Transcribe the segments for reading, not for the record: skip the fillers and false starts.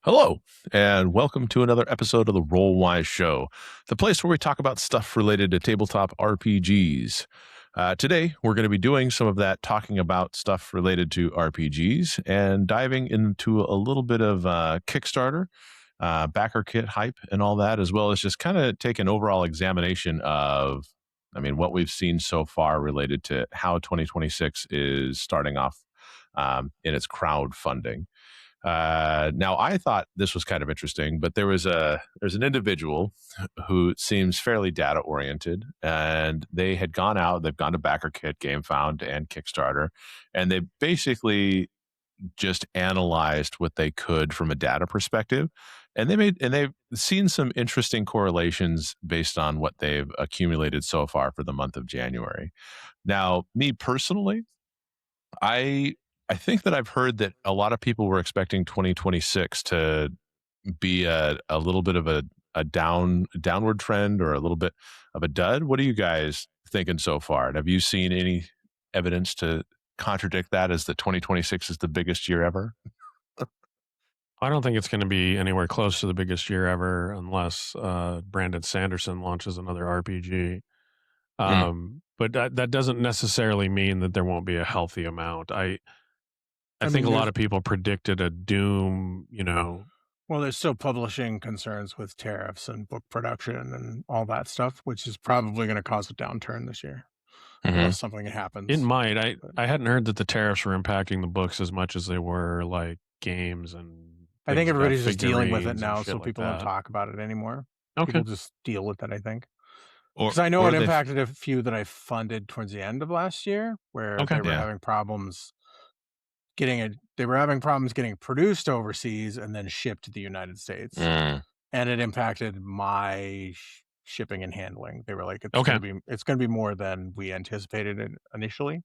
Hello, and welcome to another episode of the Roll-Wise Show, the place where we talk about stuff related to tabletop RPGs. Today, we're going to be doing some of that, talking about stuff related to RPGs and diving into a little bit of Kickstarter, BackerKit hype, and all that, as well as just kind of take an overall examination of, what we've seen so far related to how 2026 is starting off in its crowdfunding. Now, I thought this was kind of interesting, but there's an individual who seems fairly data oriented, and they've gone to BackerKit, GameFound, and Kickstarter, and they basically just analyzed what they could from a data perspective, and they've seen some interesting correlations based on what they've accumulated so far for the month of January. Now, me personally, I think that I've heard that a lot of people were expecting 2026 to be a little bit of a downward trend or a little bit of a dud. What are you guys thinking so far? And have you seen any evidence to contradict that as that 2026 is the biggest year ever? I don't think it's going to be anywhere close to the biggest year ever unless Brandon Sanderson launches another RPG. But that doesn't necessarily mean that there won't be a healthy amount. I think a lot of people predicted a doom, Well, there's still publishing concerns with tariffs and book production and all that stuff, which is probably going to cause a downturn this year. Unless something happens. It might. I hadn't heard that the tariffs were impacting the books as much as they were like games and I think everybody's just dealing with it now, so like people don't talk about it anymore. Okay. People just deal with it, I think. Because I know it impacted a few that I funded towards the end of last year, where they were having problems getting produced overseas and then shipped to the United States. And it impacted my shipping and handling. They were like, it's going to be more than we anticipated initially.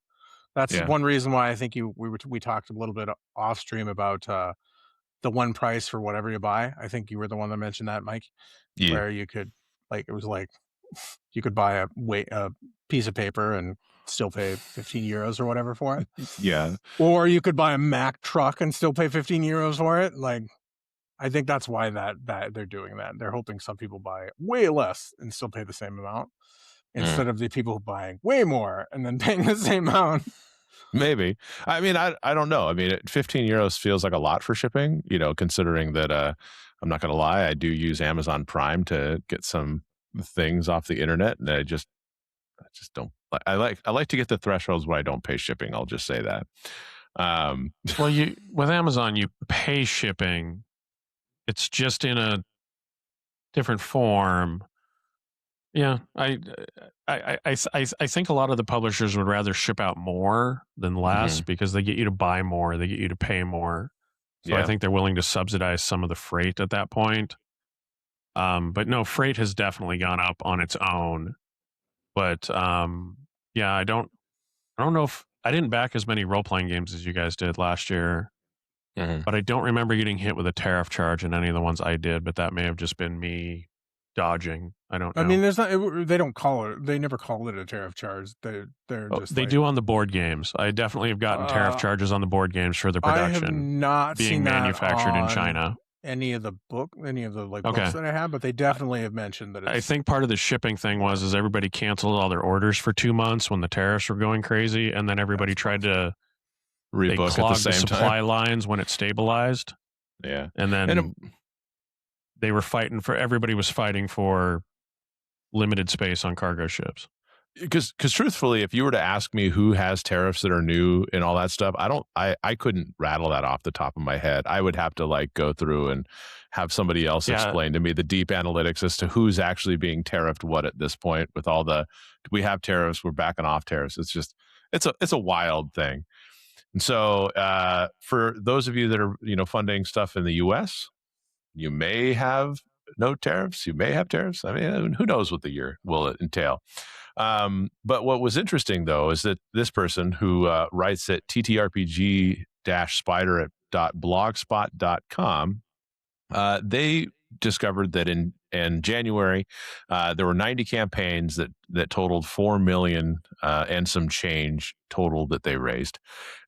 That's one reason why I think we talked a little bit off stream about the one price for whatever you buy. I think you were the one that mentioned that, Mike, where you could you could buy a piece of paper and still pay 15 euros or whatever for it. Yeah. Or you could buy a Mack truck and still pay 15 euros for it. Like, I think that's why that they're doing that. They're hoping some people buy way less and still pay the same amount instead of the people buying way more and then paying the same amount. Maybe. I don't know. 15 euros feels like a lot for shipping, considering that I'm not going to lie, I do use Amazon Prime to get some things off the internet, and I just don't. I like to get the thresholds where I don't pay shipping. I'll just say that. Well, with Amazon, you pay shipping. It's just in a different form. Yeah, I think a lot of the publishers would rather ship out more than less because they get you to buy more, they get you to pay more. So I think they're willing to subsidize some of the freight at that point. But no, freight has definitely gone up on its own. But I don't know if I didn't back as many role-playing games as you guys did last year. But I don't remember getting hit with a tariff charge in any of the ones I did, but that may have just been me dodging. I don't know. There's not. They don't call it. They never call it a tariff charge. They do on the board games. I definitely have gotten tariff charges on the board games for the production. I have not being seen manufactured that in China. Any of the books that I have, but they definitely have mentioned that. I think part of the shipping thing was everybody canceled all their orders for 2 months when the tariffs were going crazy, and then everybody tried to rebook at the same time. Supply lines when it stabilized. Yeah, and then they were everybody was fighting for limited space on cargo ships. Because truthfully, if you were to ask me who has tariffs that are new and all that stuff, I couldn't rattle that off the top of my head. I would have to go through and have somebody else explain to me the deep analytics as to who's actually being tariffed what at this point with all we have tariffs, we're backing off tariffs. It's just, it's a wild thing. And so for those of you that are, funding stuff in the US, you may have no tariffs. You may have tariffs. Who knows what the year will entail. But what was interesting, though, is that this person who writes at TTRPG-spider@blogspot.com, they discovered that in in January, there were 90 campaigns that totaled 4 million and some change total that they raised.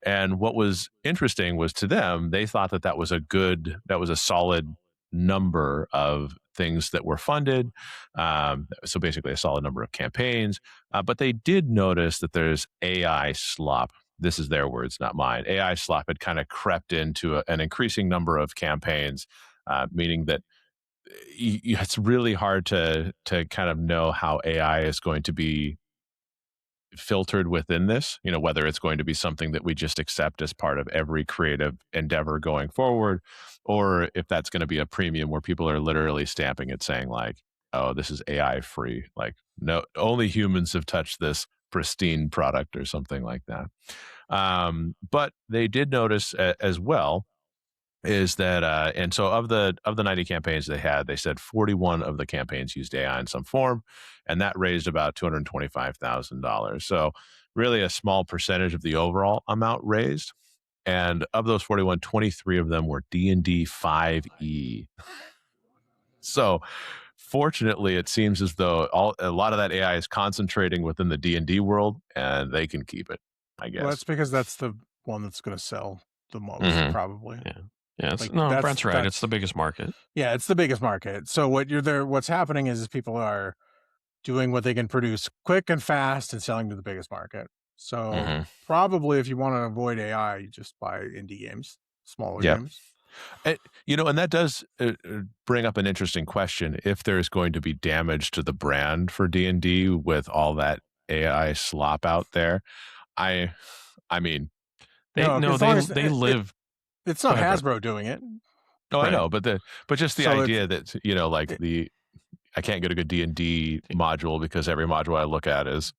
And what was interesting was, to them, they thought that was a solid number of things that were funded. So basically a solid number of campaigns. But they did notice that there's AI slop. This is their words, not mine. AI slop had kind of crept into an increasing number of campaigns, meaning that it's really hard to kind of know how AI is going to be filtered within this, whether it's going to be something that we just accept as part of every creative endeavor going forward, or if that's going to be a premium where people are literally stamping it saying like, oh, this is AI free, like no, only humans have touched this pristine product or something like that. But they did notice as well is that and so of the 90 campaigns they said 41 of the campaigns used AI in some form, and that raised about $225,000. So really a small percentage of the overall amount raised. And of those 41, 23 of them were D&D 5e. So fortunately, it seems as though a lot of that AI is concentrating within the D&D world, and they can keep it, I guess. Well, that's because that's the one that's going to sell the most, probably. Yeah, Brent's right. It's the biggest market. Yeah, it's the biggest market. So what's happening is people are doing what they can produce quick and fast and selling to the biggest market. So probably if you want to avoid AI, you just buy indie games, smaller games. And that does bring up an interesting question. If there's going to be damage to the brand for D&D with all that AI slop out there, I mean, they live. It's not Hasbro doing it. No, right. I know, but just the idea that I can't get a good D&D module because every module I look at is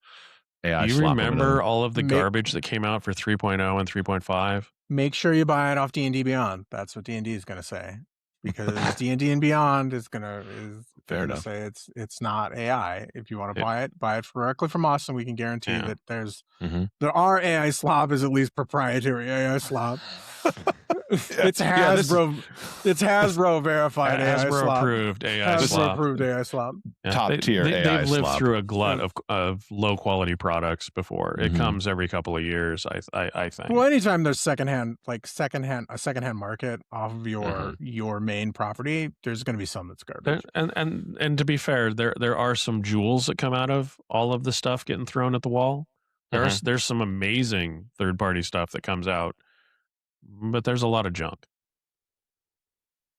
AI. Do you remember all of the garbage that came out for 3.0 and 3.5? Make sure you buy it off D&D Beyond. That's what D&D is going to say, because D&D and Beyond is going to say it's not AI. If you want to buy it directly from us, and we can guarantee that there are AI slop is at least proprietary AI slop. It's Hasbro. It's Hasbro verified AI Hasbro slop. approved AI Hasbro slop. approved AI slop. Top tier AI They've lived slop. through a glut of low quality products before. It comes every couple of years, I think. Well, anytime there's a secondhand market off of your main property, there's going to be some that's garbage. And to be fair, there are some jewels that come out of all of the stuff getting thrown at the wall. There's some amazing third party stuff that comes out. But there's a lot of junk.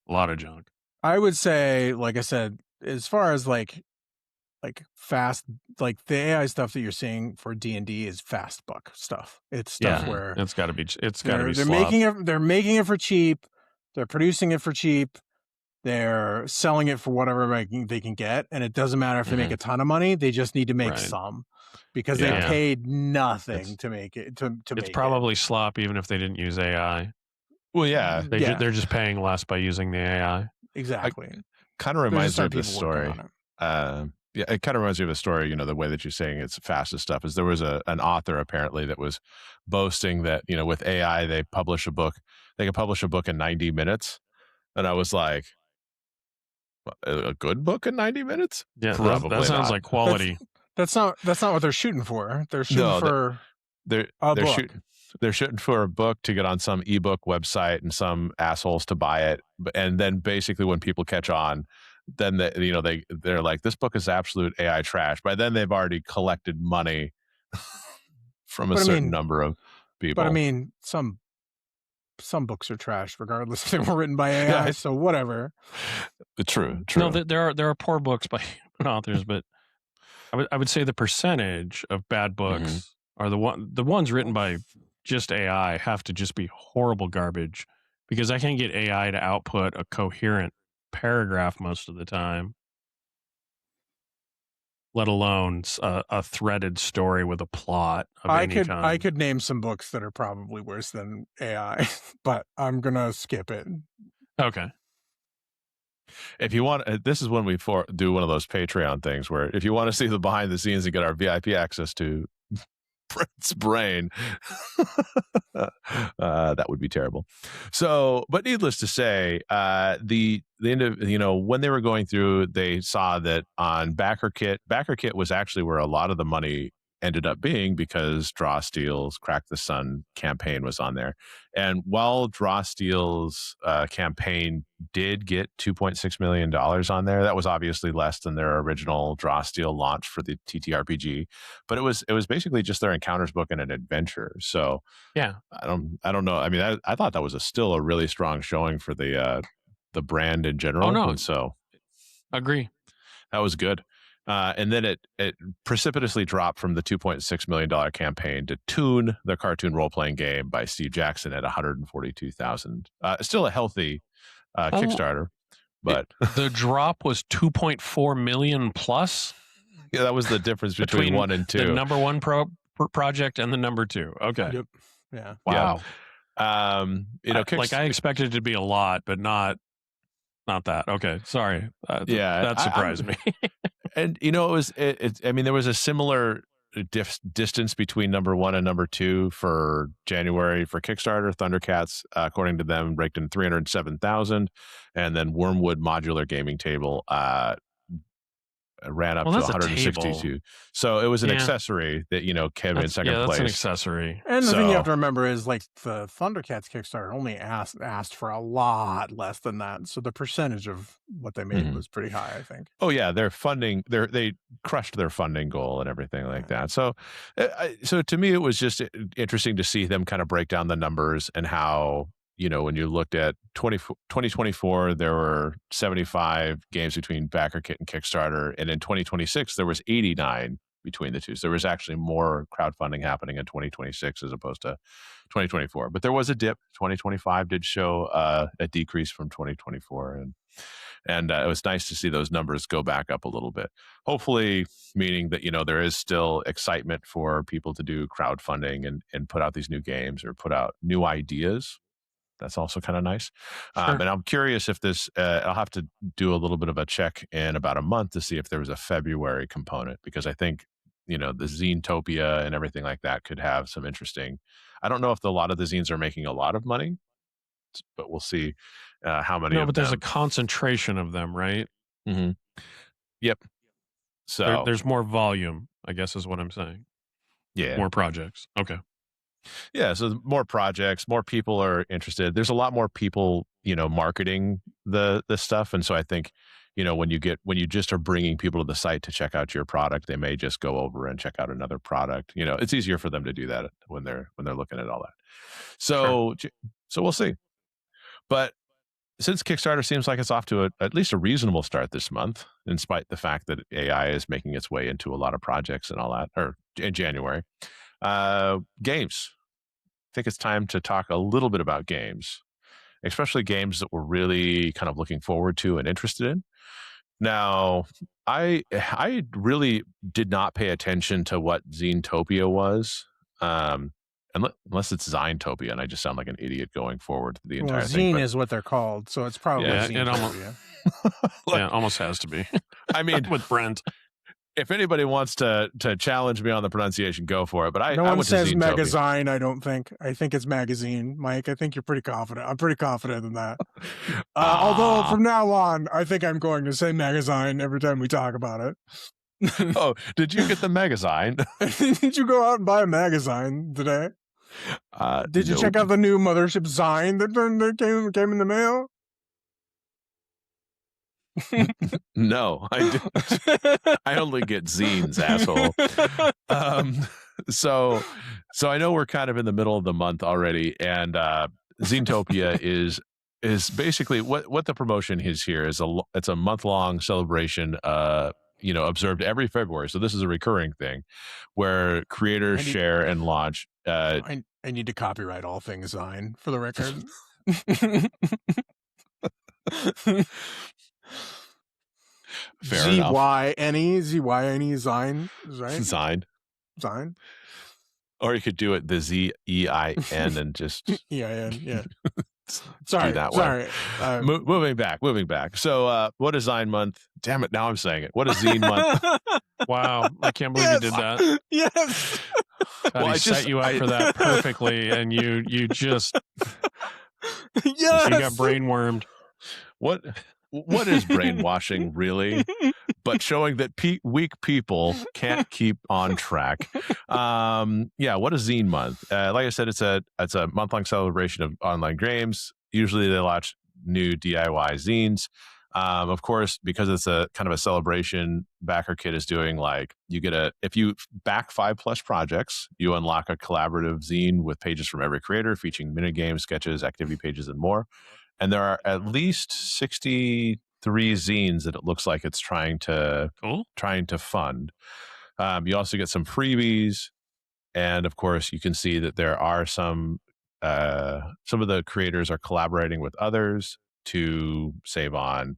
I would say, like I said, as far as like fast, like the AI stuff that you're seeing for D&D is fast buck stuff. It's stuff where it's got to be. They're making it for cheap. They're producing it for cheap. They're selling it for whatever they can get, and it doesn't matter if they make a ton of money. They just need to make some, because they paid nothing to make it. It's probably slop, even if they didn't use AI. Well, yeah, they're just paying less by using the AI. Exactly. Kind of reminds me of this story. It kind of reminds me of a story. The way that you're saying it's fast and stuff is there was an author apparently that was boasting that with AI they publish a book. They can publish a book in 90 minutes, and I was like, a good book in 90 minutes? Yeah, that sounds like quality. That's not what they're shooting for. They're shooting for a book. They're shooting for a book to get on some ebook website and some assholes to buy it. And then basically when people catch on, then they're like, this book is absolute AI trash. By then they've already collected money from a certain number of people. But I mean, some books are trash regardless if they were written by AI. So whatever. True. No, there are poor books by human authors, but I would say the percentage of bad books are the ones written by just AI have to just be horrible garbage, because I can't get AI to output a coherent paragraph most of the time, let alone a threaded story with a plot of any kind. I could name some books that are probably worse than AI, but I'm gonna skip it. Okay. If you want, this is when we do one of those Patreon things where if you want to see the behind the scenes and get our VIP access to Brent's brain. That would be terrible. So, but needless to say, the end of, when they were going through, they saw that on BackerKit was actually where a lot of the money ended up being, because Draw Steel's Crack the Sun campaign was on there. And while Draw Steel's campaign did get $2.6 million on there, that was obviously less than their original Draw Steel launch for the TTRPG, but it was basically just their encounters book and an adventure. So yeah, I don't know. I mean, I thought that was still a really strong showing for the brand in general. Oh, no. And so agree. That was good. And then it precipitously dropped from the $2.6 million campaign to Toon, the cartoon role-playing game by Steve Jackson, at $142,000. Still a healthy Kickstarter, but the drop was 2.4 million plus. Yeah, that was the difference between 1 and 2. The number one project and the number 2. Okay. Yep. Yeah. Wow. Yeah. Like I expected it to be a lot, but not that. Okay. Sorry. That surprised me. And it was. I mean, there was a similar distance between number 1 and number 2 for January for Kickstarter. Thundercats, according to them, raked in 307,000, and then Wormwood Modular Gaming Table ran up to 162. So it was an accessory that came in second place. That's an accessory. And the thing you have to remember is, like, the Thundercats Kickstarter only asked for a lot less than that, so the percentage of what they made was pretty high, I think. Oh yeah, their funding, they crushed their funding goal and everything like that. So to me, it was just interesting to see them kind of break down the numbers and how, when you looked at 2024, there were 75 games between BackerKit and Kickstarter. And in 2026, there was 89 between the two. So there was actually more crowdfunding happening in 2026 as opposed to 2024. But there was a dip. 2025 did show a decrease from 2024. And it was nice to see those numbers go back up a little bit. Hopefully, meaning that, there is still excitement for people to do crowdfunding and put out these new games or put out new ideas. That's also kind of nice. Sure. And I'm curious if this, I'll have to do a little bit of a check in about a month to see if there was a February component, because I think, the Zinetopia and everything like that could have some interesting, I don't know if a lot of the zines are making a lot of money, but we'll see how many. No, but there's a concentration of them, right? Mm-hmm. Yep. So there's more volume, I guess is what I'm saying. Yeah. More projects. Okay. Yeah, so more projects, more people are interested. There's a lot more people, marketing the stuff, and so I think, when you just are bringing people to the site to check out your product, they may just go over and check out another product. It's easier for them to do that when they're looking at all that. So we'll see. But since Kickstarter seems like it's off to at least a reasonable start this month, in spite the fact that AI is making its way into a lot of projects and all that, or in January. Games. I think it's time to talk a little bit about games, especially games that we're really kind of looking forward to and interested in. Now, I really did not pay attention to what Zinetopia was, unless it's Zinetopia, and I just sound like an idiot going forward the entire thing. Zine is what they're called, so it's probably Zinetopia. It almost has to be. I mean, with Brent. If anybody wants to challenge me on the pronunciation, go for it. But I one says Megazine, I don't think. I think it's magazine, Mike. I think you're pretty confident. I'm pretty confident in that. Although from now on, I think I'm going to say Megazine every time we talk about it. Oh, did you get the Megazine? Did you go out and buy a Megazine today? Did you check out the new Mothership Zine that came in the mail? No, I didn't. I only get zines, asshole. So I know we're kind of in the middle of the month already, and Zinetopia is basically what the promotion is here is it's a month-long celebration, observed every February. So this is a recurring thing where creators share and launch. I need to copyright all things Zine for the record. Z-Y-N-E, Zine, right? Zine. Or you could do it the Z-E-I-N and just E-I-N, yeah. Sorry, that sorry. Moving back. So what is Zine Month? Damn it, now I'm saying it. What is Zine Month? Wow, I can't believe you did that. Yes. He set you up for that perfectly, and you just yes, you got brainwormed. What is brainwashing really? But showing that weak people can't keep on track. What is Zine Month? Like I said, it's a month-long celebration of online games. Usually they launch new DIY zines. Of course, because it's a kind of a celebration, BackerKit is doing if you back 5+ projects, you unlock a collaborative zine with pages from every creator featuring minigames, sketches, activity pages, and more. And there are at least 63 zines that it looks like it's trying to fund. You also get some freebies, and of course, you can see that there are some of the creators are collaborating with others to save on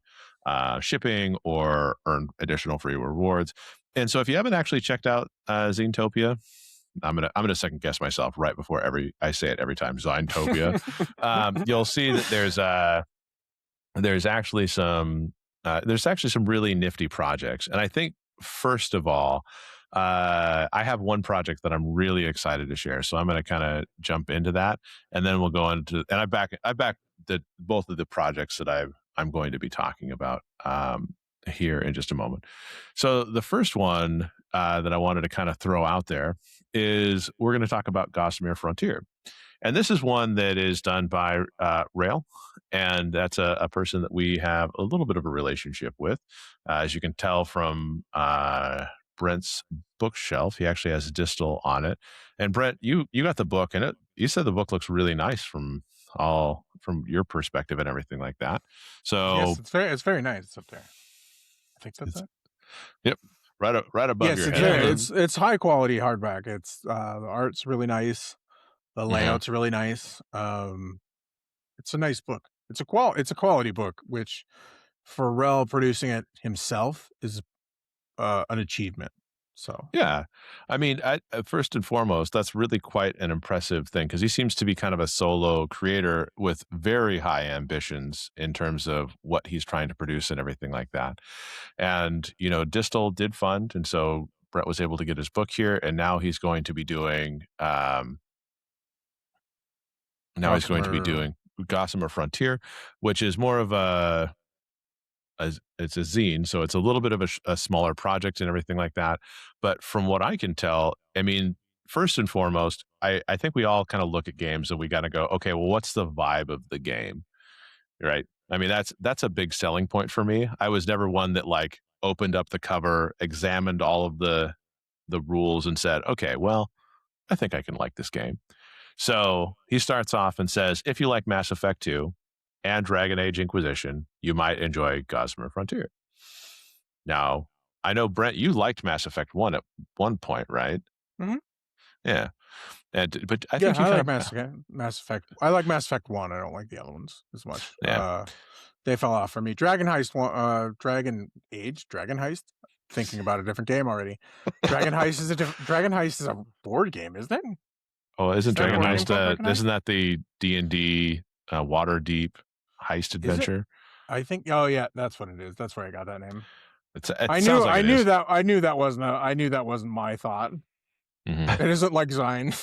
shipping or earn additional free rewards. And so, if you haven't actually checked out Zinetopia, I'm gonna second guess myself right before I say it every time. Zinetopia. You'll see that there's actually some really nifty projects, and I think first of all, I have one project that I'm really excited to share. So I'm going to kind of jump into that, and then we'll go into. And I back both of the projects that I'm going to be talking about here in just a moment. So the first one that I wanted to kind of throw out there is we're going to talk about Gossamer Frontier. And this is one that is done by Rail, and that's a person that we have a little bit of a relationship with. As you can tell from Brent's bookshelf, he actually has Distal on it. And Brent, you got the book, and you said the book looks really nice from your perspective and everything like that. So yes, it's very nice. It's up there. I think that's it. Yep. Right above your head. Yes, it's high quality hardback. It's the art's really nice. The layout's really nice. It's a nice book. It's a quality book, which for Rel producing it himself is an achievement. So yeah, I mean, first and foremost, that's really quite an impressive thing, because he seems to be kind of a solo creator with very high ambitions in terms of what he's trying to produce and everything like that. And Distal did fund, and so Brett was able to get his book here, and now he's going to be doing. He's going to be doing Gossamer Frontier, which is more of it's a zine, so it's a little bit of a smaller project and everything like that. But from what I can tell, I mean, first and foremost, I think we all kind of look at games and we got to go, okay, well, what's the vibe of the game, right? I mean, that's a big selling point for me. I was never one that opened up the cover, examined all of the rules, and said, okay, well, I think I can like this game. So he starts off and says, if you like Mass Effect 2 and Dragon Age Inquisition, you might enjoy Gossamer Frontier. Now, I know, Brent, you liked Mass Effect 1 at one point, right? Mm-hmm. Yeah. But I think like Mass Effect. I like Mass Effect 1. I don't like the other ones as much. Yeah. They fell off for me. Dragon Age, Dragon Heist. Thinking about a different game already. Dragon Heist is a board game, isn't it? Oh, isn't Dragon Heist? Isn't that the D&D Waterdeep heist adventure? I think. Oh yeah, that's what it is. That's where I got that name. I knew that wasn't my thought. Mm-hmm. It isn't like Zine.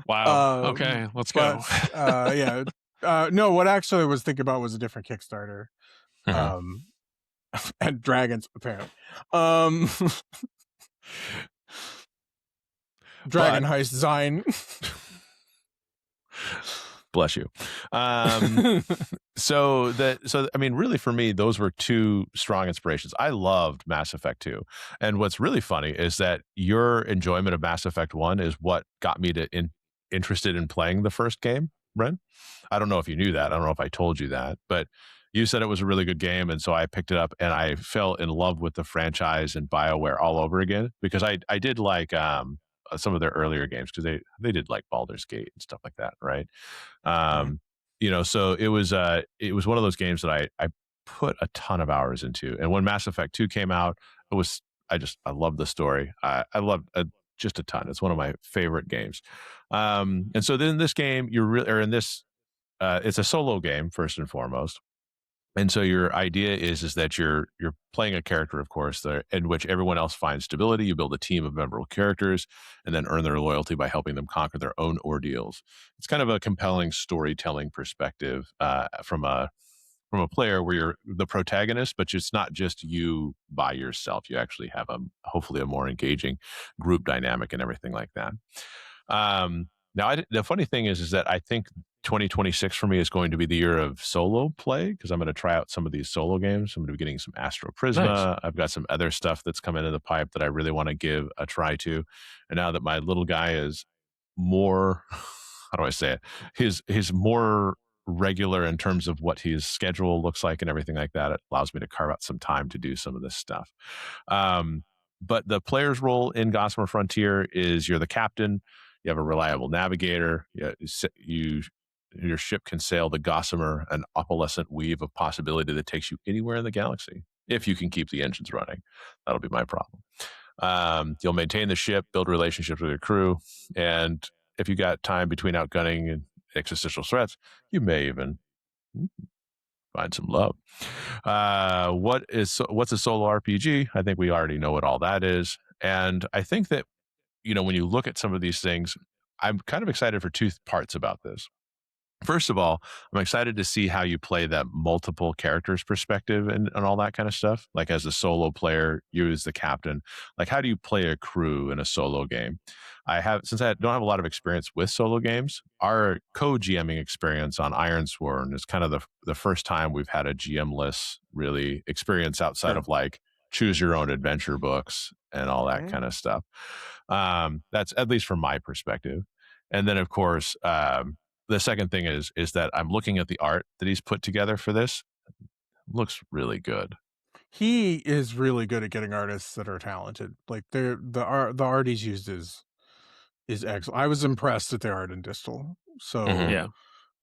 Wow. Okay, let's go. Yeah. No, what actually I was thinking about was a different Kickstarter. And dragons, apparently. Dragon Heist Zine. Bless you. So I mean, really, for me, those were two strong inspirations. I loved Mass Effect 2, and what's really funny is that your enjoyment of Mass Effect 1 is what got me interested in playing the first game, Bren. I don't know if you knew that. I don't know if I told you that, but you said it was a really good game, and so I picked it up, and I fell in love with the franchise and BioWare all over again, because I did like some of their earlier games, because they did like Baldur's Gate and stuff like that, right? So it was one of those games that I put a ton of hours into, and when Mass Effect 2 came out, I love the story. I loved just a ton. It's one of my favorite games. And so then this game, it's a solo game first and foremost. And so your idea is that you're playing a character, of course, in which everyone else finds stability. You build a team of memorable characters and then earn their loyalty by helping them conquer their own ordeals. It's kind of a compelling storytelling perspective from a player where you're the protagonist, but it's not just you by yourself. You actually have hopefully a more engaging group dynamic and everything like that. Now, the funny thing is that I think 2026 for me is going to be the year of solo play because I'm going to try out some of these solo games. I'm going to be getting some Astro Prisma. Nice. I've got some other stuff that's come into the pipe that I really want to give a try to. And now that my little guy is more, how do I say it? He's more regular in terms of what his schedule looks like and everything like that. It allows me to carve out some time to do some of this stuff. But the player's role in Gossamer Frontier is you're the captain. You have a reliable navigator. Your ship can sail the Gossamer, an opalescent weave of possibility that takes you anywhere in the galaxy, if you can keep the engines running. That'll be my problem. You'll maintain the ship, build relationships with your crew, and if you got time between outgunning and existential threats, you may even find some love. What's a solo RPG? I think we already know what all that is. And I think that, when you look at some of these things, I'm kind of excited for two parts about this. First of all, I'm excited to see how you play that multiple characters perspective and all that kind of stuff. Like as a solo player, you as the captain, like how do you play a crew in a solo game? Since I don't have a lot of experience with solo games, our co-GMing experience on Ironsworn is kind of the first time we've had a GM-less really experience outside of like choose your own adventure books and all that kind of stuff. That's at least from my perspective. And then of course, the second thing is that I'm looking at the art that he's put together for this. It looks really good. He is really good at getting artists that are talented. Like the art he's used is excellent. I was impressed at the art in Distal. So Yeah.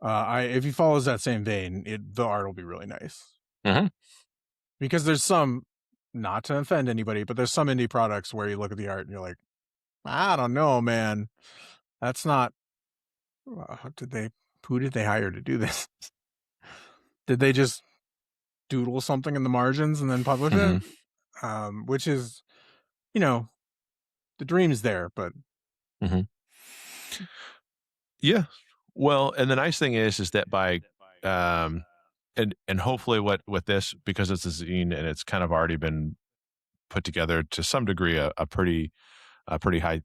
If he follows that same vein, the art will be really nice. Because there's some, not to offend anybody, but there's some indie products where you look at the art and you're like, I don't know, man. That's not. Who did they hire to do this? Did they just doodle something in the margins and then publish it? Which is, the dream's there, but yeah. Well, and the nice thing is that by and hopefully with this, because it's a zine and it's kind of already been put together to some degree a pretty high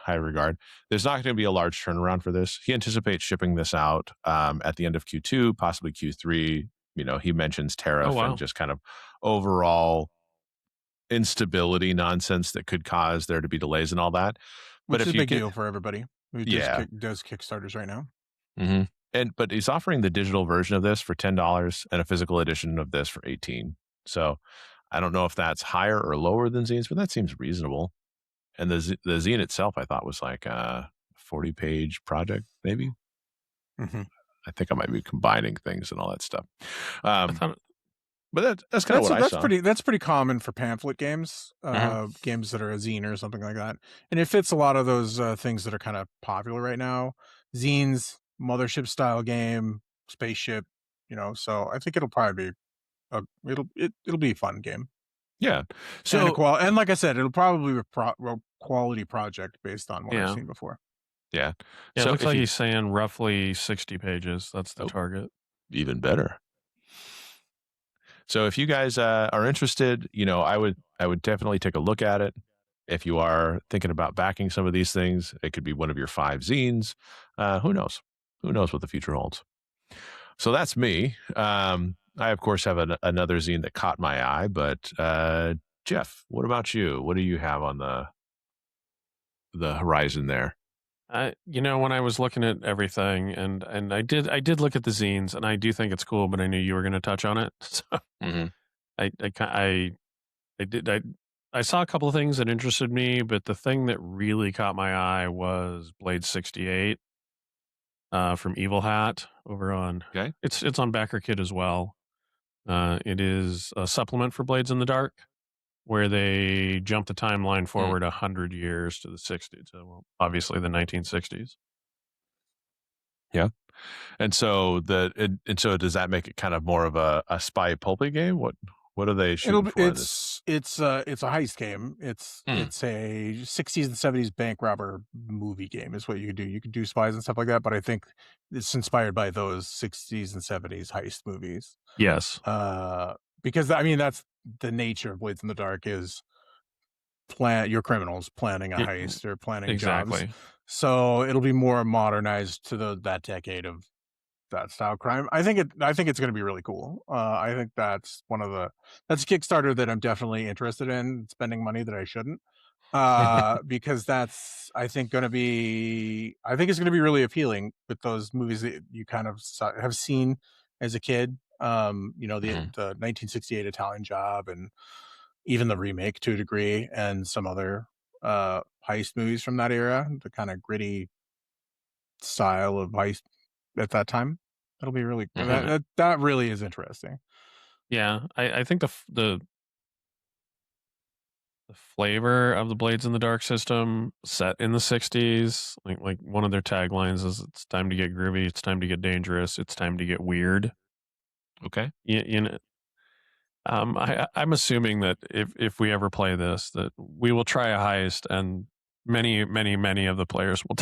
regard. There's not going to be a large turnaround for this. He anticipates shipping this out at the end of Q2, possibly Q3. He mentions tariff and just kind of overall instability nonsense that could cause there to be delays and all that. Which is a big deal for everybody who does Kickstarters right now. But he's offering the digital version of this for $10 and a physical edition of this for $18. So I don't know if that's higher or lower than zines, but that seems reasonable. And the zine itself, I thought, was like a 40-page project, maybe. I think I might be combining things and all that stuff. But that's kind of what I saw. That's pretty common for pamphlet games, games that are a zine or something like that. And it fits a lot of those things that are kind of popular right now. Zines, mothership style game, spaceship, so I think it'll probably be it'll be a fun game. Yeah. So and like I said, it'll probably be a quality project based on what I've seen before. Yeah. So it looks like he's saying roughly 60 pages. That's the target. Even better. So if you guys are interested, I would definitely take a look at it. If you are thinking about backing some of these things, it could be one of your 5 zines. Who knows? Who knows what the future holds? So that's me. I, of course, have another zine that caught my eye, but Jeff, what about you? What do you have on the horizon there? When I was looking at everything, and I did look at the zines, and I do think it's cool, but I knew you were going to touch on it, so I saw a couple of things that interested me, but the thing that really caught my eye was Blade 68 from Evil Hat over on. Okay, it's on BackerKit as well. It is a supplement for Blades in the Dark, where they jump the timeline forward 100 years to the 60s. So, well, obviously the 1960s. Yeah. And so does that make it kind of more of a spy pulpy game? What are they shooting for? It's a heist game. It's a 60s and 70s bank robber movie game is what you could do. You could do spies and stuff like that, but I think it's inspired by those 60s and 70s heist movies. Yes. Because I mean that's the nature of Blades in the Dark is your criminals planning a heist or planning jobs. So it'll be more modernized to that decade of that style crime. I think it's going to be really cool. I think that's that's a Kickstarter that I'm definitely interested in spending money that I shouldn't. Because that's I think it's going to be really appealing with those movies that you kind of have seen as a kid. The 1968 Italian Job and even the remake to a degree and some other heist movies from that era, the kind of gritty style of heist at that time. That'll be really that really is interesting. Yeah, I think the flavor of the Blades in the Dark system set in the 60s, like one of their taglines is it's time to get groovy, it's time to get dangerous, it's time to get weird. Okay. I'm assuming that if we ever play this, that we will try a heist and many of the players will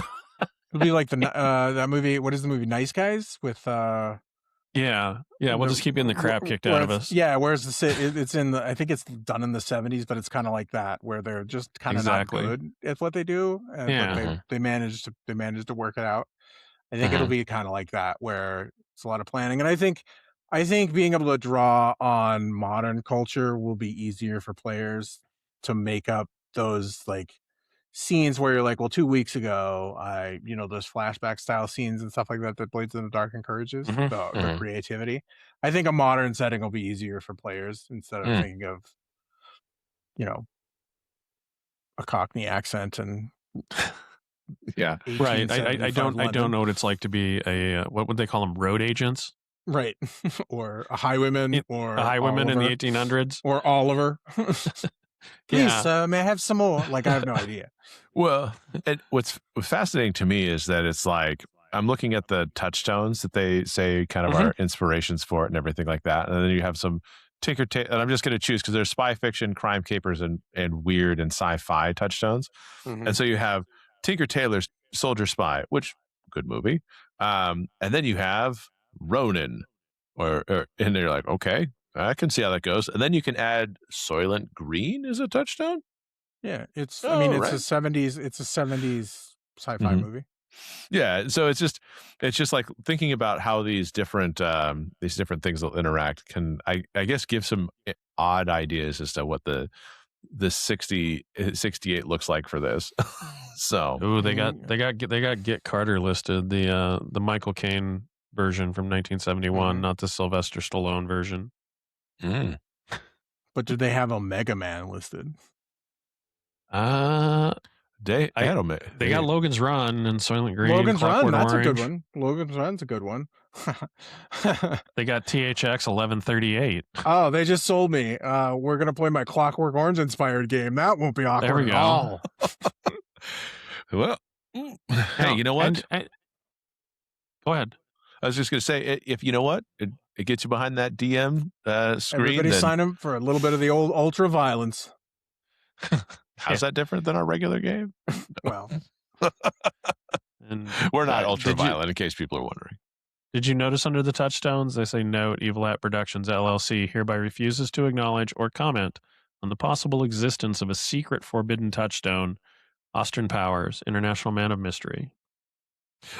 It'll be like that movie. What is the movie? Nice Guys with yeah. We'll just keep getting the crap kicked out of us. Yeah, whereas it's in I think it's done in the 70s, but it's kind of like that where they're just kind of not good at what they do, but they manage to work it out. I think it'll be kind of like that where it's a lot of planning, and I think being able to draw on modern culture will be easier for players to make up those like scenes where you're like, well, 2 weeks ago, those flashback style scenes and stuff like that Blades in the Dark encourages the creativity. I think a modern setting will be easier for players instead of thinking of, a Cockney accent and yeah, right. I don't know what it's like to be a what would they call them, road agents, right? Or a highwayman, or a highwayman in the 1800s, or Oliver. Please, may I have some more? Like, I have no idea. Well, what's fascinating to me is that it's like I'm looking at the touchstones that they say kind of are inspirations for it and everything like that, and then you have some Tinker Tailor, and I'm just going to choose because there's spy fiction, crime capers, and weird and sci-fi touchstones, and so you have Tinker Tailor's Soldier Spy, which good movie, and then you have Ronin, and they're like, okay, I can see how that goes, and then you can add Soylent Green as a touchstone. Yeah, it's a 70s sci-fi movie. Yeah, so it's just like thinking about how these different things will interact can I guess give some odd ideas as to what the 68 looks like for this. So they got Get Carter listed, the Michael Caine version from 1971, not the Sylvester Stallone version. But did they have a Mega Man listed? They got Logan's Run and Soylent Green. Logan's Run, that's Orange. a good one. Logan's Run's a good one. They got THX 1138. Oh, they just sold me. We're gonna play my Clockwork Orange inspired game. That won't be awkward. There we go. At all. Well, hey, you know what? Go ahead. I was just gonna say, if you know what, it gets you behind that DM screen. Everybody sign up for a little bit of the old ultra violence. How's that different than our regular game? Well, and we're not ultra violent, in case people are wondering. Did you notice under the touchstones they say, note, Evil Hat Productions LLC hereby refuses to acknowledge or comment on the possible existence of a secret forbidden touchstone, Austin Powers, International Man of Mystery.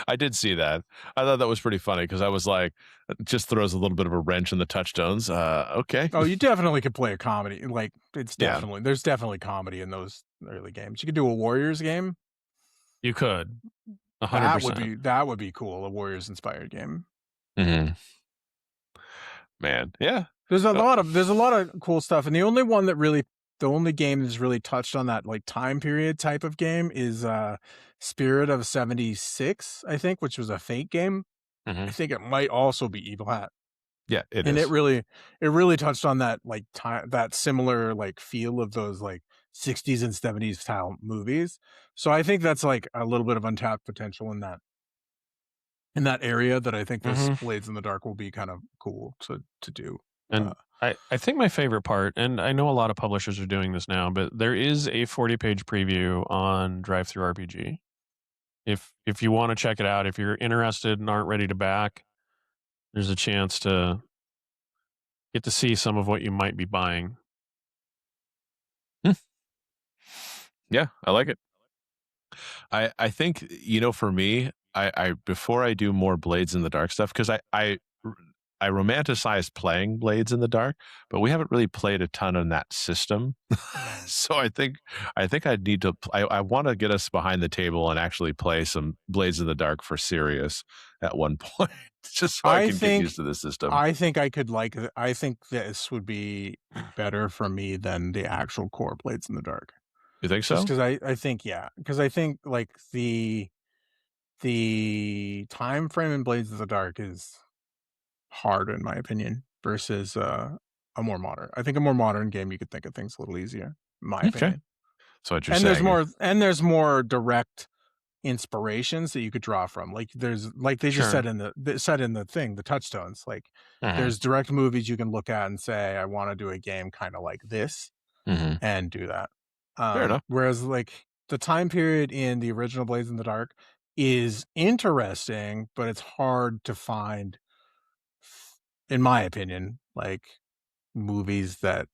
I did see that. I thought that was pretty funny because I was like, it just throws a little bit of a wrench in the touchstones. Okay. Oh, you definitely could play a comedy. Like, there's definitely comedy in those early games. You could do a Warriors game. You could. 100%. That would be cool. A Warriors inspired game. Man, yeah. There's a lot of cool stuff, and the only game that's really touched on that like time period type of game is Spirit of 76, I think, which was a Fate game. I think it might also be Evil Hat. Yeah, it is. And it really touched on that like time, that similar like feel of those like 60s and 70s style movies. So I think that's like a little bit of untapped potential in that in that area that I think this Mhm. Blades in the Dark will be kind of cool to do. And I think my favorite part, and I know a lot of publishers are doing this now, but there is a 40-page preview on Drive-Thru RPG. If you want to check it out, if you're interested and aren't ready to back, there's a chance to get to see some of what you might be buying. Yeah, I like it. I think, for me, I before I do more Blades in the Dark stuff, because I romanticize playing Blades in the Dark, but we haven't really played a ton on that system. So I think I'd need to. I want to get us behind the table and actually play some Blades in the Dark for serious at one point, just so I can get used to the system. I think I could like. I think this would be better for me than the actual core Blades in the Dark. You think so? Just because I think because I think like the time frame in Blades in the Dark is hard in my opinion versus a more modern. I think a more modern game you could think of things a little easier, in my opinion. So what you're saying, there's more direct inspirations that you could draw from. Like there's like they just said in the thing, the touchstones. Like there's direct movies you can look at and say, I want to do a game kind of like this and do that. Fair enough. Whereas like the time period in the original Blades in the Dark is interesting, but it's hard to find, in my opinion, like movies that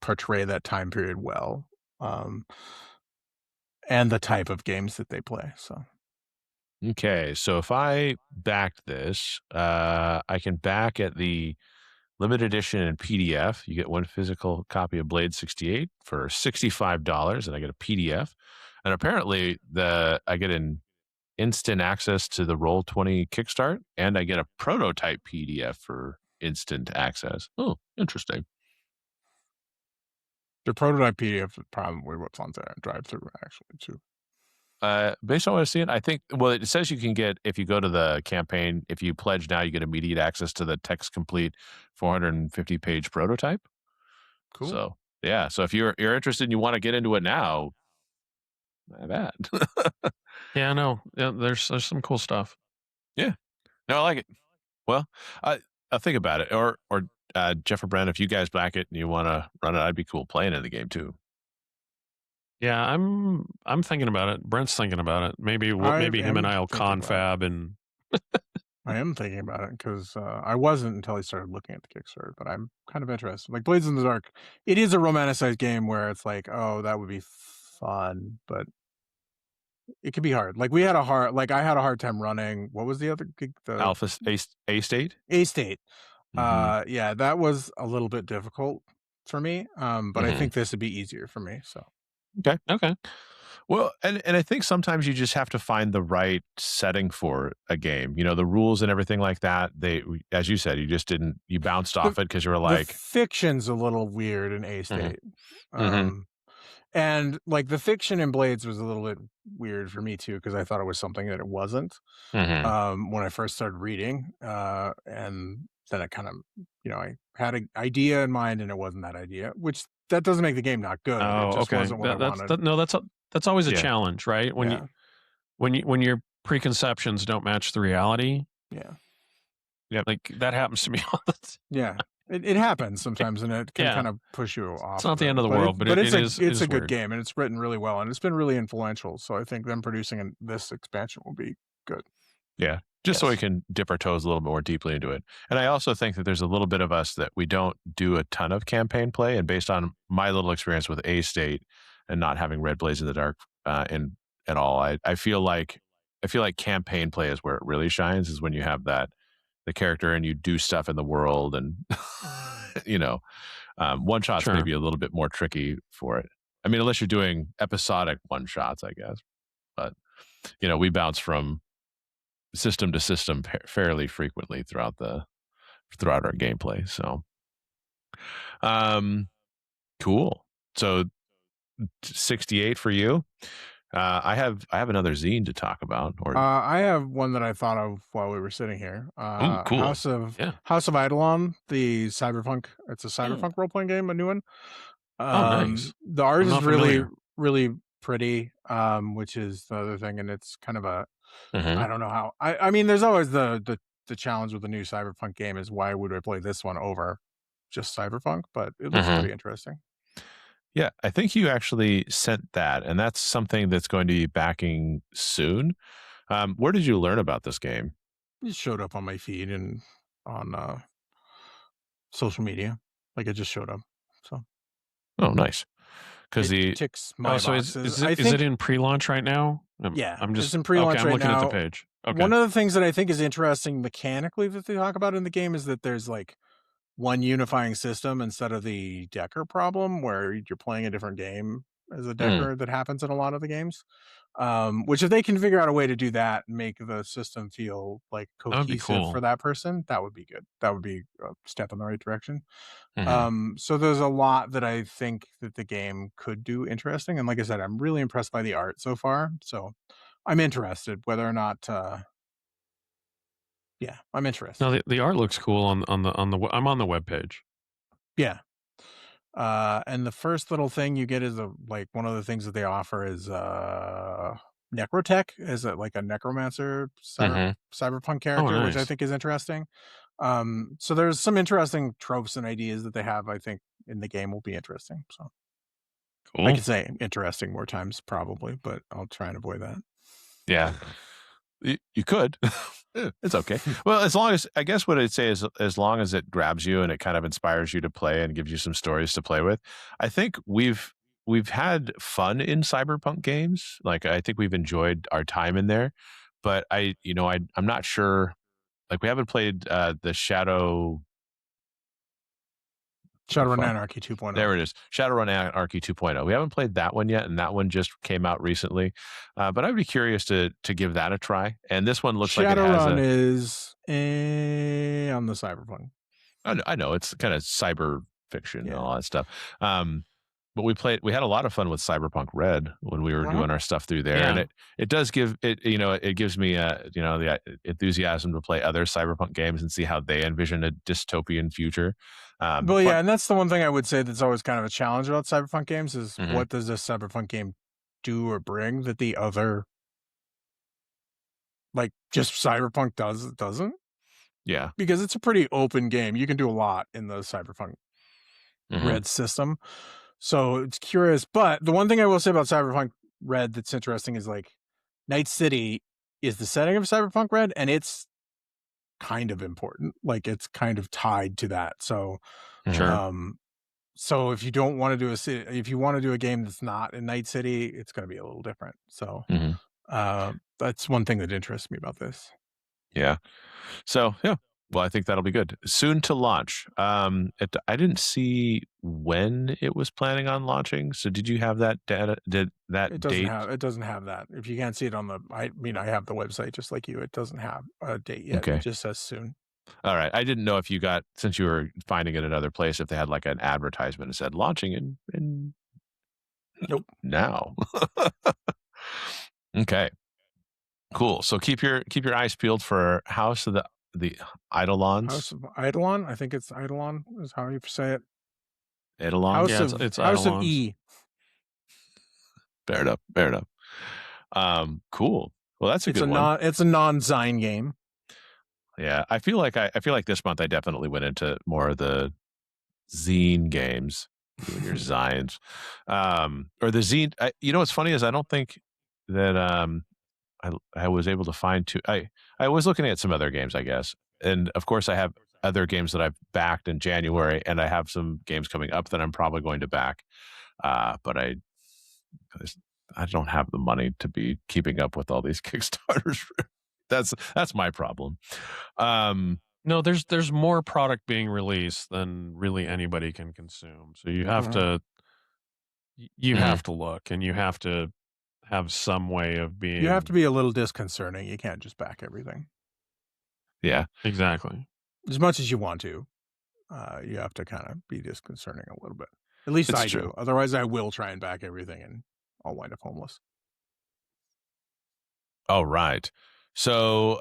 portray that time period well, and the type of games that they play. So okay, so if I backed this, I can back at the limited edition in PDF. You get one physical copy of Blade 68 for $65, and I get a PDF. And apparently, I get an instant access to the Roll20 Kickstart, and I get a prototype PDF for instant access. Oh, interesting. the prototype PDF is probably what's on there. Drive-thru actually too. Based on what I've seen, I think, well, it says you can get, if you go to the campaign, if you pledge now, you get immediate access to the text complete 450-page prototype. Cool. So, yeah. So if you're interested and you want to get into it now, not bad. Yeah, no, there's some cool stuff. Yeah. No, I like it. Well, I'll think about it. Or Jeff or Brent, if you guys back it and you want to run it, I'd be cool playing in the game too. Yeah, I'm thinking about it. Brent's thinking about it. Maybe him and I'll confab and. I am thinking about it because I wasn't until I started looking at the Kickstarter, but I'm kind of interested. Like Blades in the Dark, it is a romanticized game where it's like, oh, that would be fun, but it could be hard. Like I had a hard time running. What was the other gig? The Alpha A State. A State. Yeah, that was a little bit difficult for me. But I think this would be easier for me. So okay. Well, and I think sometimes you just have to find the right setting for a game. The rules and everything like that. As you said, you bounced off it because you were like, the fiction's a little weird in A State. And like the fiction in Blades was a little bit weird for me too, because I thought it was something that it wasn't when I first started reading. And then it kind of, I had an idea in mind and it wasn't that idea, which that doesn't make the game not good. Oh, it just okay. wasn't what I wanted. That's always a challenge, right? When your preconceptions don't match the reality. Yeah. Yeah. Like that happens to me all the time. Yeah. It happens sometimes, and it can kind of push you off. It's not the end of the world, but it's a good game, and it's written really well, and it's been really influential. So I think them producing this expansion will be good. Yeah, just so we can dip our toes a little more deeply into it. And I also think that there's a little bit of us that we don't do a ton of campaign play, and based on my little experience with A State and not having read Blades in the Dark at all, I feel like campaign play is where it really shines, is when you have the character and you do stuff in the world, and one shots maybe a little bit more tricky for it. I mean, unless you're doing episodic one shots, I guess. But we bounce from system to system fairly frequently throughout our gameplay. So, cool. So 68 for you. I have another zine to talk about. Or I have one that I thought of while we were sitting here. Cool. House of Eidolon, the cyberpunk. It's a cyberpunk role playing game, a new one. Nice. The art is really, really pretty, which is the other thing, and it's kind of a I don't know how. I mean, there's always the challenge with the new Cyberpunk game is why would I play this one over just Cyberpunk? But it looks pretty interesting. Yeah, I think you actually sent that, and that's something that's going to be backing soon. Where did you learn about this game? It showed up on my feed and on social media. Like it just showed up. So. Oh, nice. Because it ticks my boxes. Is it in pre-launch right now? Yeah, I'm just it's in pre-launch I'm right looking now. at the page. Okay. One of the things that I think is interesting mechanically that they talk about in the game is that there's like one unifying system instead of the decker problem where you're playing a different game as a decker that happens in a lot of the games. Which if they can figure out a way to do that and make the system feel like cohesive for that person, that would be good. That would be a step in the right direction. So there's a lot that I think that the game could do interesting. And like I said, I'm really impressed by the art so far. So I'm interested whether or not, yeah, I'm interested. No, the art looks cool on the I'm on the webpage. Yeah. And the first little thing you get is like one of the things that they offer is necrotech, is it like a necromancer cyberpunk character, which I think is interesting. So there's some interesting tropes and ideas that they have, I think, in the game will be interesting. So cool. I could say interesting more times probably, but I'll try and avoid that. Yeah. You could. It's okay. Well, as long as, I guess what I'd say is, as long as it grabs you and it kind of inspires you to play and gives you some stories to play with, I think we've had fun in cyberpunk games. Like, I think we've enjoyed our time in there, but I'm not sure. Like, we haven't played the Shadowrun Anarchy 2.0. There it is. Shadowrun Anarchy 2.0. We haven't played that one yet, and that one just came out recently. But I'd be curious to give that a try. And this one looks like it has Shadowrun is on the Cyberpunk. I know it's kind of cyber fiction and all that stuff. But we had a lot of fun with Cyberpunk Red when we were doing our stuff through there, and it does give it, it gives me the enthusiasm to play other Cyberpunk games and see how they envision a dystopian future. Well, yeah, and that's the one thing I would say that's always kind of a challenge about Cyberpunk games is what does this Cyberpunk game do or bring that the other, like just Cyberpunk doesn't? Yeah, because it's a pretty open game. You can do a lot in the Cyberpunk Red system. So it's curious. But the one thing I will say about Cyberpunk Red that's interesting is like Night City is the setting of Cyberpunk Red, and it's kind of important. Like it's kind of tied to that. So so if you don't want to do if you want to do a game that's not in Night City, it's going to be a little different. So that's one thing that interests me about this. Yeah. So yeah. Well, I think that'll be good. Soon to launch. I didn't see when it was planning on launching. So did you have that data? Did that date? It doesn't have that. If you can't see it on I have the website just like you. It doesn't have a date yet. Okay. It just says soon. All right. I didn't know if you got, since you were finding it another place, if they had like an advertisement that said launching in nope. Now. Okay. Cool. So keep your eyes peeled for House of the Eidolons. House of Eidolon. I think it's Eidolon is how you say it. Eidolon. It's House of E. Fair enough. Cool. Well, that's a good one. It's a non-Zine game. Yeah, I feel like this month I definitely went into more of the Zine games. Your Zines, or the Zine. What's funny is I don't think that I was able to find I was looking at some other games, I guess, and of course I have other games that I've backed in January, and I have some games coming up that I'm probably going to back, but I don't have the money to be keeping up with all these Kickstarters. That's my problem. No, there's more product being released than really anybody can consume. So you have to have to look, and you have to have some way of being. You have to be a little disconcerting. You can't just back everything. Yeah, exactly. As much as you want to, you have to kind of be disconcerting a little bit. At least I do. Otherwise, I will try and back everything, and I'll wind up homeless. Oh, right. So,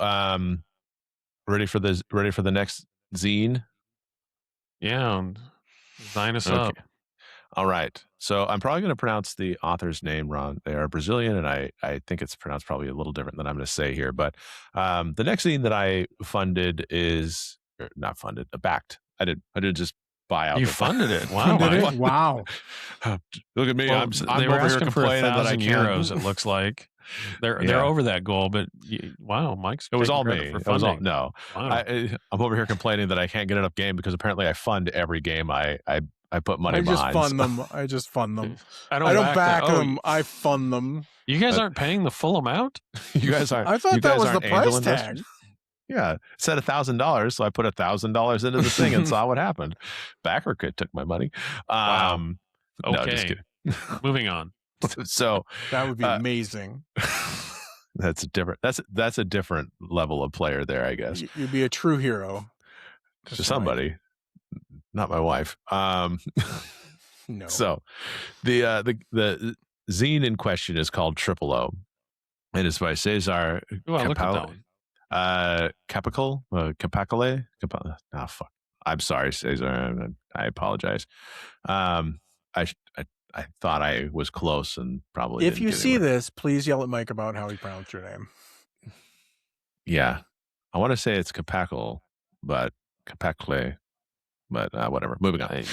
ready for the next zine? Yeah, sign us up. All right. So I'm probably going to pronounce the author's name wrong. They are Brazilian, and I think it's pronounced probably a little different than I'm going to say here. But the next zine that I funded is not funded, backed. I did just buy out. You funded it. Wow, Funded Mike. it? Wow. Look at me. Well, I'm they were over here asking for complaining that I 1,000 can't. euros. It looks like they're Yeah. over that goal, but wow, Mike's It was taking all credit me. for It was all funding. no. Wow. I'm over here complaining that I can't get enough game because apparently I fund every game I put money I just behind. fund them. I just fund them. I I don't don't back them. them. I fund them. You guys aren't paying the full amount? You guys aren't. I thought you that guys was the aren't angel price investors? tag. Yeah, it said $1,000, so I put $1,000 into the thing and saw what happened. BackerKit took my money. Wow. No, just Okay. kidding. Moving on. So That would be amazing. that's a different level of player there, I guess. You'd be a true hero To somebody, not my wife. No. So the zine in question is called Triple O, and it's by Cesar Capacole. Oh fuck! I'm sorry, Cesar. I apologize. I thought I was close and probably. If you see this, please yell at Mike about how he pronounced your name. Yeah, I want to say it's Capacle, but Capacle. But whatever. Moving on.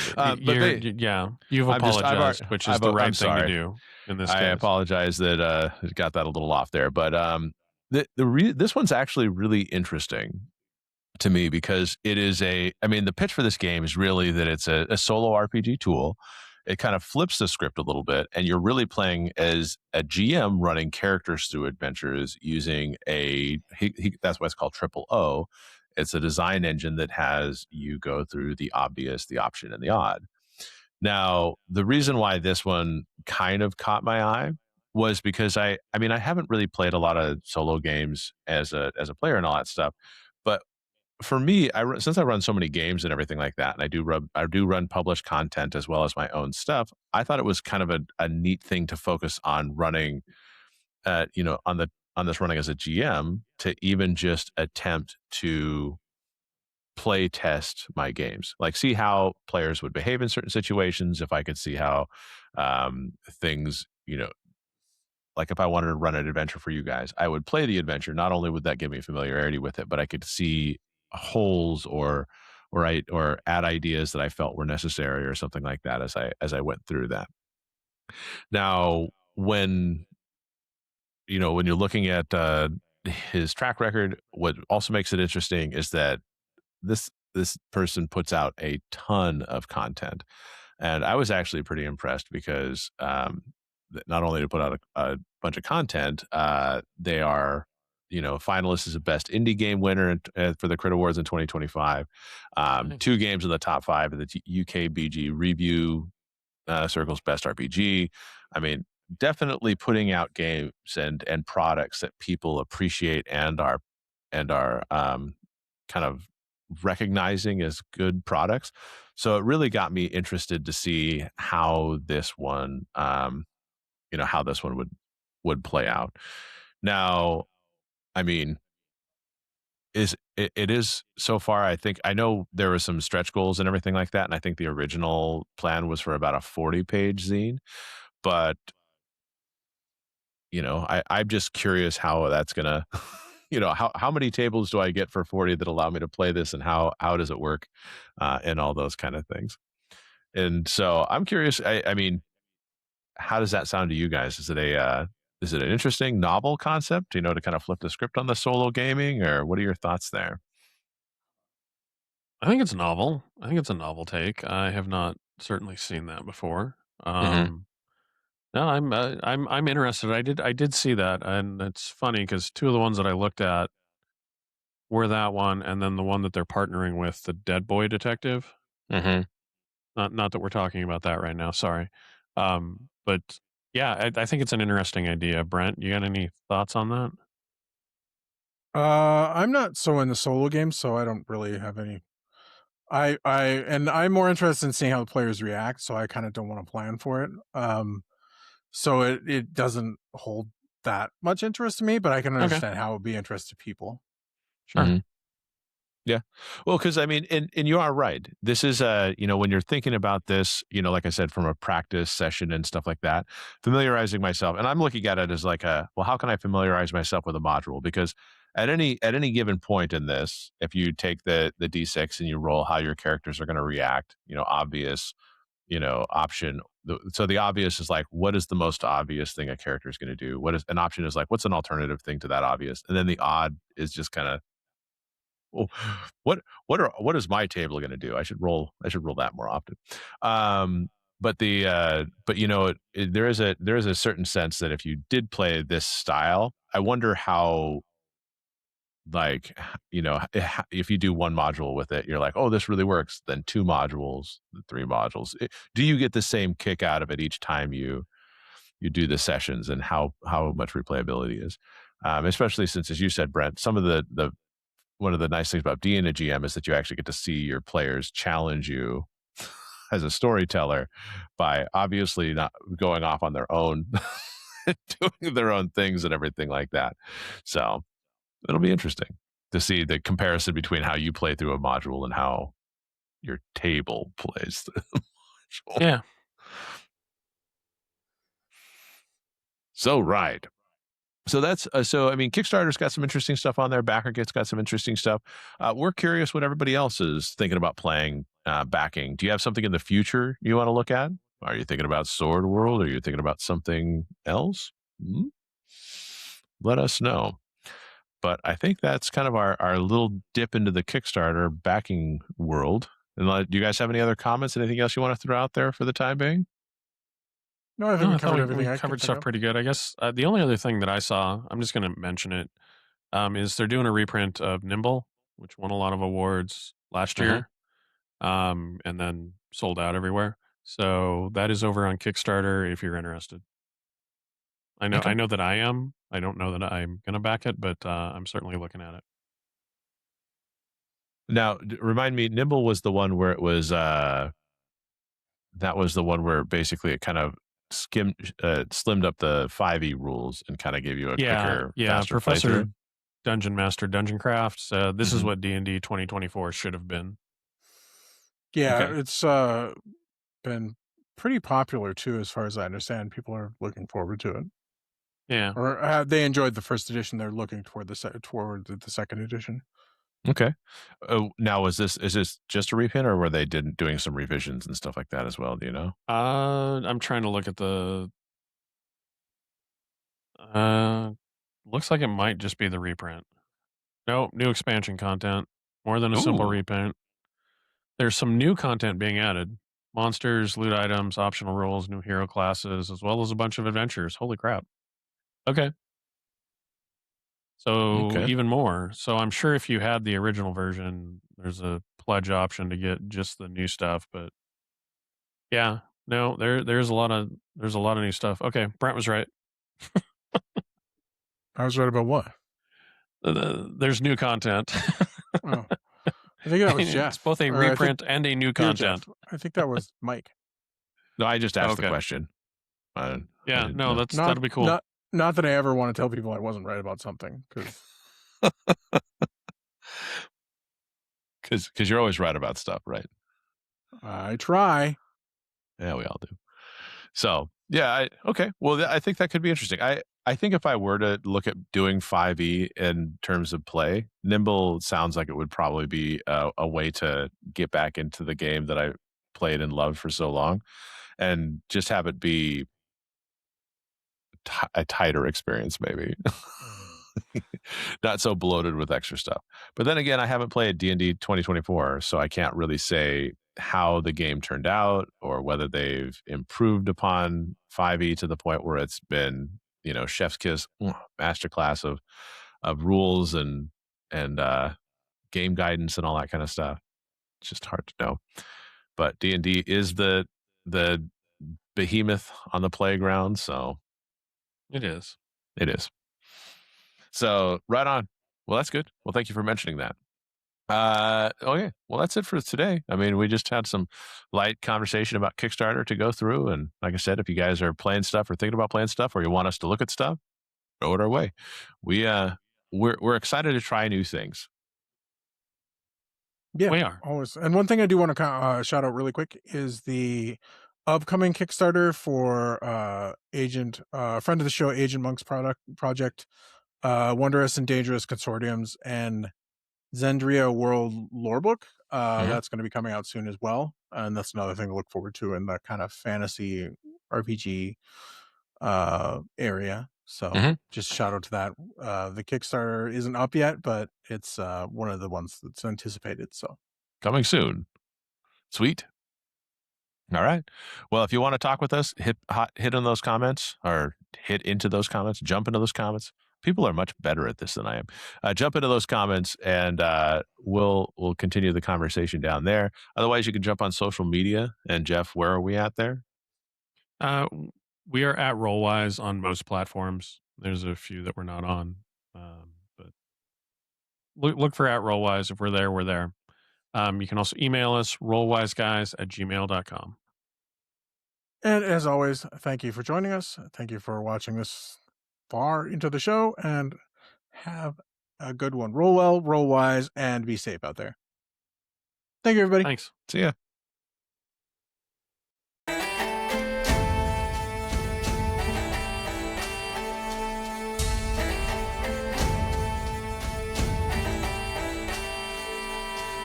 You've apologized, which is the right thing to do in this case. I apologize that it got that a little off there, but this one's actually really interesting to me because it is the pitch for this game is really that it's a solo RPG tool. It kind of flips the script a little bit, and you're really playing as a GM running characters through adventures using that's why it's called Triple O. It's a design engine that has you go through the obvious, the option, and the odd. Now, the reason why this one kind of caught my eye was because I haven't really played a lot of solo games as a player and all that stuff. But for me, since I run so many games and everything like that, and I do run published content as well as my own stuff, I thought it was kind of a neat thing to focus on running, on this running as a GM to even just attempt to play test my games, like see how players would behave in certain situations. If I could see how things, like if I wanted to run an adventure for you guys, I would play the adventure. Not only would that give me familiarity with it, but I could see holes or add ideas that I felt were necessary or something like that as I went through that. Now, when you're looking at his track record, what also makes it interesting is that this person puts out a ton of content, and I was actually pretty impressed because not only to put out a bunch of content, they are finalists as a best indie game winner for the Crit Awards in 2025. Nice. 2 games in the top 5 of the UKBG review circle's best RPG. Definitely putting out games and products that people appreciate and are kind of recognizing as good products. So it really got me interested to see how this one, how this one would play out. Now, it is so far, I know there were some stretch goals and everything like that, and I think the original plan was for about a 40-page zine, but I'm just curious how that's gonna how many tables do I get for 40 that allow me to play this, and how does it work, and all those kind of things. And so I'm curious, how does that sound to you guys? Is it an interesting novel concept, to kind of flip the script on the solo gaming, or what are your thoughts there? I think it's novel. I think it's a novel take. I have not certainly seen that before. No, I'm interested. I did see that, and it's funny because 2 of the ones that I looked at were that one, and then the one that they're partnering with, the Dead Boy Detective. Mm-hmm. Not that we're talking about that right now. Sorry, but yeah, I think it's an interesting idea. Brent, you got any thoughts on that? I'm not so into solo games, so I don't really have any. I'm more interested in seeing how the players react, so I kind of don't want to plan for it. So it doesn't hold that much interest to me, but I can understand how it would be interest to people. Sure. Mm-hmm. Yeah. Well, because I mean, and you are right. This is when you're thinking about this, like I said, from a practice session and stuff like that, familiarizing myself, and I'm looking at it as like well, how can I familiarize myself with a module? Because at any given point in this, if you take the D6 and you roll how your characters are going to react, obvious, option. So the obvious is like, what is the most obvious thing a character is going to do? What is an option is like, what's an alternative thing to that obvious? And then the odd is just kind of, well, what is my table going to do? I should roll that more often. But there is a certain sense that if you did play this style, I wonder how, like, if you do one module with it, you're like, oh, this really works. Then 2 modules, 3 modules. Do you get the same kick out of it each time you do the sessions, and how much replayability is? Especially since, as you said, Brent, some of the one of the nice things about being a GM is that you actually get to see your players challenge you as a storyteller by obviously not going off on their own, doing their own things and everything like that. So it'll be interesting to see the comparison between how you play through a module and how your table plays through the module. Yeah. So, right. So that's I mean, Kickstarter's got some interesting stuff on there. BackerKit's got some interesting stuff. We're curious what everybody else is thinking about playing, backing. Do you have something in the future you want to look at? Are you thinking about Sword World? Are you thinking about something else? Let us know. But I think that's kind of our little dip into the Kickstarter backing world. And do you guys have any other comments? Anything else you want to throw out there for the time being? No, I think we covered everything. We covered stuff pretty good. I guess the only other thing that I saw, I'm just going to mention it, is they're doing a reprint of Nimble, which won a lot of awards last year, and then sold out everywhere. So that is over on Kickstarter if you're interested. I know that I am. I don't know that I'm going to back it, but I'm certainly looking at it. Now, remind me, Nimble was the one where it was that was the one where basically it kind of slimmed up the 5e rules and kind of gave you a quicker, faster Professor playthrough. Dungeon Master Dungeon Crafts. This is what D&D 2024 should have been. Yeah, it's been pretty popular too, as far as I understand. People are looking forward to it. Yeah, or they enjoyed the first edition. They're looking toward the second edition. Okay. Now, is this just a reprint, or were they doing some revisions and stuff like that as well? Do you know? I'm trying to look at the. Looks like it might just be the reprint. Nope, new expansion content. More than a simple reprint. There's some new content being added. Monsters, loot items, optional roles, new hero classes, as well as a bunch of adventures. Holy crap. Okay. So even more. So I'm sure if you had the original version, there's a pledge option to get just the new stuff. But yeah, no, there's a lot of new stuff. Okay, Brent was right. I was right about what? There's new content. Oh, I think that was Jeff. It's both a reprint and a new content. I think that was Mike. No, I just asked the question. That'll be cool. Not that I ever want to tell people I wasn't right about something, because you're always right about stuff, right? I try. Yeah, we all do. So yeah, okay. Well, I think that could be interesting. I think if I were to look at doing 5e in terms of play, Nimble sounds like it would probably be a way to get back into the game that I played and loved for so long, and just have it be a tighter experience, maybe. Not so bloated with extra stuff. But then again, I haven't played D&D 2024, so I can't really say how the game turned out or whether they've improved upon 5e to the point where it's been, chef's kiss masterclass of rules and game guidance and all that kind of stuff. It's just hard to know. But D&D is the behemoth on the playground, so it is. So right on. Well, that's good. Well, thank you for mentioning that. Okay. Well, that's it for today. I mean, we just had some light conversation about Kickstarter to go through. And like I said, if you guys are playing stuff or thinking about playing stuff, or you want us to look at stuff, throw it our way. We're excited to try new things. Yeah, we are. always. And one thing I do want to shout out really quick is the upcoming Kickstarter for friend of the show, Agent Monk's project, Wondrous and Dangerous Consortiums, and Zendria World Lorebook. That's going to be coming out soon as well, and that's another thing to look forward to in the kind of fantasy RPG area. So just shout out to that. The Kickstarter isn't up yet, but it's one of the ones that's anticipated. So coming soon. Sweet. All right. Well, if you want to talk with us, hit in those comments, or hit into those comments, jump into those comments. People are much better at this than I am. Jump into those comments, and we'll continue the conversation down there. Otherwise, you can jump on social media. And Jeff, where are we at there? We are at Rollwise on most platforms. There's a few that we're not on, but look for at Rollwise. If we're there, we're there. You can also email us, rollwiseguys@gmail.com. And as always, thank you for joining us. Thank you for watching this far into the show, and have a good one. Roll well, roll wise, and be safe out there. Thank you, everybody. Thanks. See ya.